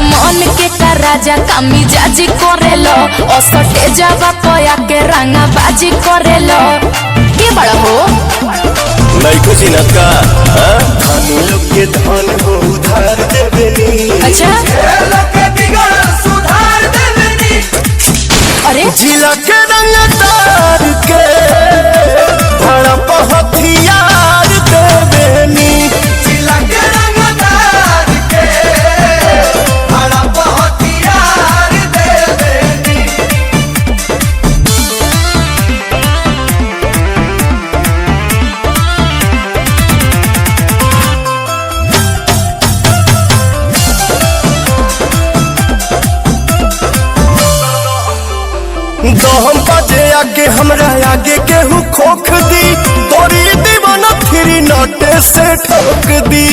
मन के का राजा कामी जाजी करेलो असटे जावा पया के रंगा बाजी करेलो के बड़ा हो नहीं खुशी न का धन लोग के धन हो उधार देवेनी। अच्छा के बिगड़ सुधार देवेनी। अरे जिला के रंग तार के भड़प हथियार देवेनी। जिला के रंगदार के भड़प हथियार देवेनी। दहम बाजे आगे हमरा आगे केहू खोख दी तोरी दीवाना फिरी नटे से ठोक दी।